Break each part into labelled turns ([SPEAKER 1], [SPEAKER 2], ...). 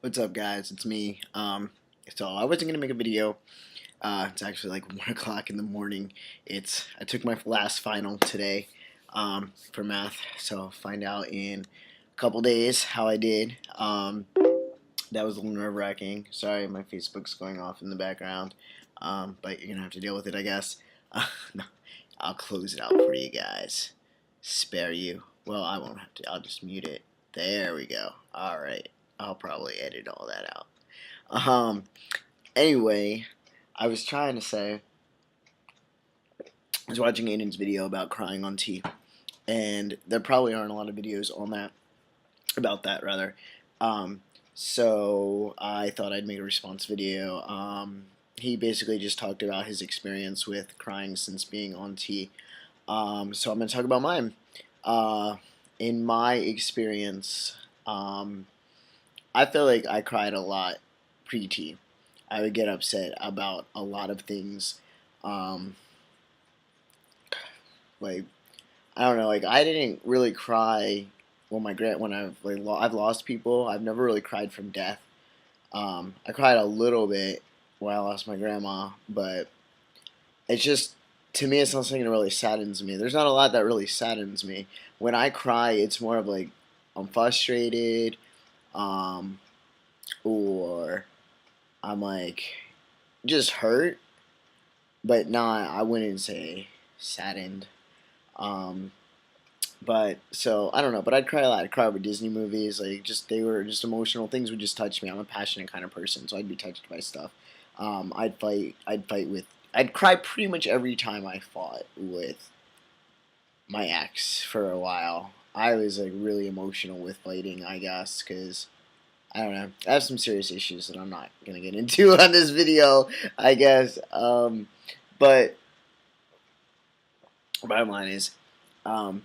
[SPEAKER 1] What's up, guys? It's me. So I wasn't gonna make a video. It's actually like 1 o'clock in the morning. I took my last final today, for math. So I'll find out in a couple days how I did. That was a little nerve-wracking. Sorry, my Facebook's going off in the background. But you're gonna have to deal with it, I guess. No, I'll close it out for you guys. Spare you. Well, I won't have to. I'll just mute it. There we go. All right. I'll probably edit all that out. Um. Anyway, I was trying to say, I was watching Aydian's video about crying on tea, and there probably aren't a lot of videos on that about that rather. Um. So I thought I'd make a response video. He basically just talked about his experience with crying since being on tea. So I'm gonna talk about mine. Uh, in my experience, I feel like I cried a lot pre-teen. I would get upset about a lot of things. Um, like I don't know, like I didn't really cry when I've lost people. I've never really cried from death. I cried a little bit when I lost my grandma, but it's just to me it's not something that really saddens me. There's not a lot that really saddens me. When I cry, it's more of like I'm frustrated, um, or I'm like just hurt, but not. I wouldn't say saddened. Um, but so I don't know. But I'd cry a lot. I'd cry over Disney movies. Like just they were just emotional things would just touch me. I'm a passionate kind of person, so I'd be touched by stuff. I'd fight. I'd fight with. I'd cry pretty much every time I fought with my ex for a while. I was like really emotional with fighting, I guess, because I don't know. I have some serious issues that I'm not gonna get into on this video, I guess. But bottom line is, um,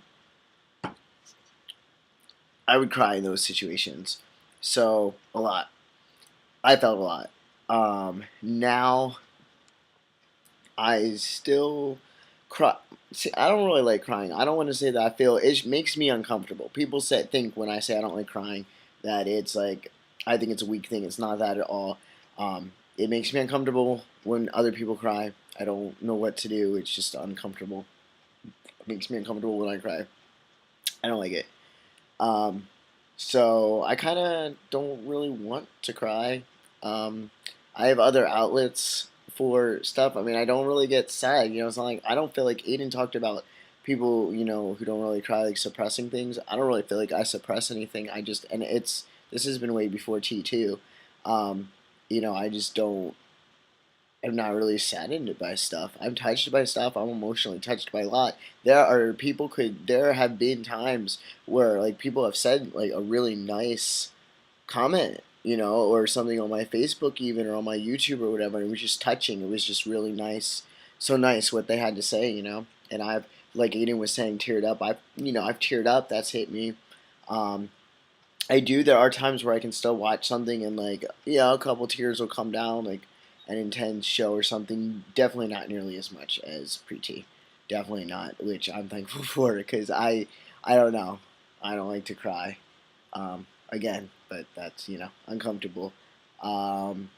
[SPEAKER 1] I would cry in those situations. So a lot. I felt a lot. Now I still cry. See, I don't really like crying. I don't want to say that I feel it makes me uncomfortable. People think when I say I don't like crying that it's like I think it's a weak thing. It's not that at all. It makes me uncomfortable when other people cry. I don't know what to do. It's just uncomfortable. It makes me uncomfortable when I cry. I don't like it. Um, so I kind of don't really want to cry. Um, I have other outlets for stuff. I mean, I don't really get sad. It's not like I don't feel like Aiden talked about people, who don't really cry, like suppressing things. I don't really feel like I suppress anything. And this has been way before T too. Um, I just don't. I'm not really saddened by stuff. I'm touched by stuff. I'm emotionally touched by a lot. There have been times where like people have said like a really nice comment, or something on my Facebook even or on my YouTube or whatever. And it was just touching. It was just really nice. So nice what they had to say. And I've like Aiden was saying, teared up. I've teared up. That's hit me. Um, I do. There are times where I can still watch something and like a couple tears will come down, like an intense show or something. Definitely not nearly as much as Preeti. Definitely not, which I'm thankful for because I don't know. I don't like to cry. Again, but that's uncomfortable. Um,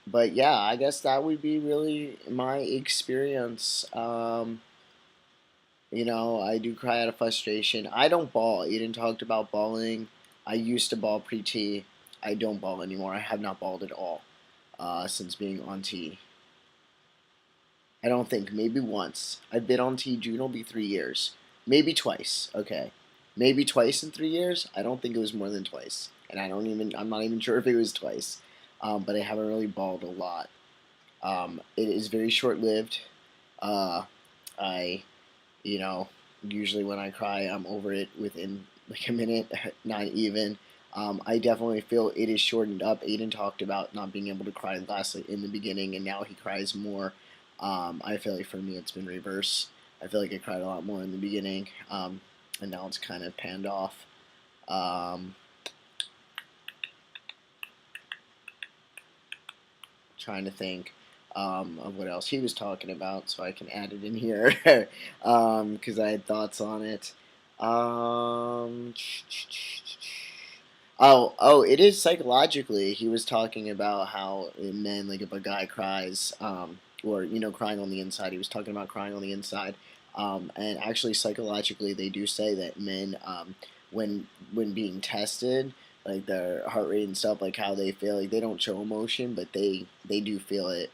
[SPEAKER 1] but yeah, I guess that would be really my experience. I do cry out of frustration. I don't bawl. Eden talked about bawling. I used to bawl pre-T. I don't bawl anymore. I have not bawled at all since being on T. I don't think. Maybe once. I've been on T. June will be 3 years. Maybe twice. Okay. Maybe twice in 3 years. I don't think it was more than twice. And I'm not even sure if it was twice. But I haven't really bawled a lot. It is very short-lived. Uh, I you know, usually when I cry, I'm over it within like a minute, not even. I definitely feel it is shortened up. Aiden talked about not being able to cry last in the beginning, and now he cries more. I feel like for me, it's been reverse. I feel like I cried a lot more in the beginning, and now it's kind of panned off. Um, Trying to think of what else he was talking about, so I can add it in here because I had thoughts on it. Um, Oh, it is psychologically. He was talking about how in men, like if a guy cries, or crying on the inside. He was talking about crying on the inside, and actually psychologically, they do say that men, when being tested, like their heart rate and stuff, like how they feel, like they don't show emotion, but they do feel it.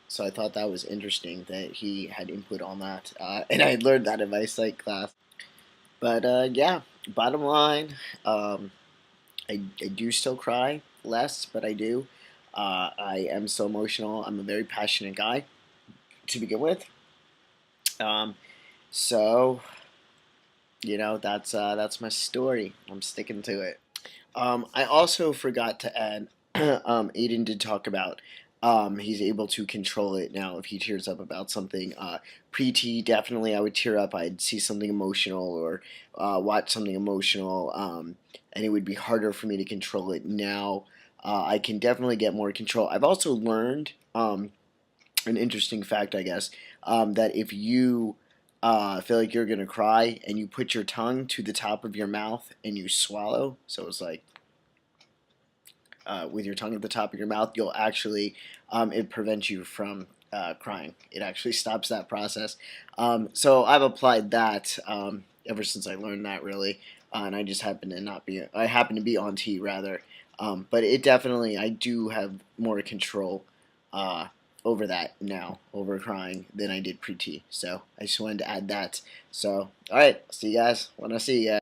[SPEAKER 1] So I thought that was interesting that he had input on that, and I learned that in my psych class. But yeah, bottom line. I do still cry less, but I do. I am so emotional. I'm a very passionate guy to begin with. Um, so that's my story. I'm sticking to it. I also forgot to add. Aiden did talk about. He's able to control it now if he tears up about something. Pre-T, definitely I would tear up. I'd see something emotional or watch something emotional, and it would be harder for me to control it. Now I can definitely get more control. I've also learned an interesting fact, I guess, that if you feel like you're gonna cry and you put your tongue to the top of your mouth and you swallow, so it's like with your tongue at the top of your mouth, you'll actually it prevents you from crying. It actually stops that process. So I've applied that ever since I learned that, really, and I just happen to not be. I happen to be on T rather, but it definitely I do have more control uh, over that now, over crying, than I did pre T. So I just wanted to add that. So all right, see you guys when I see you guys.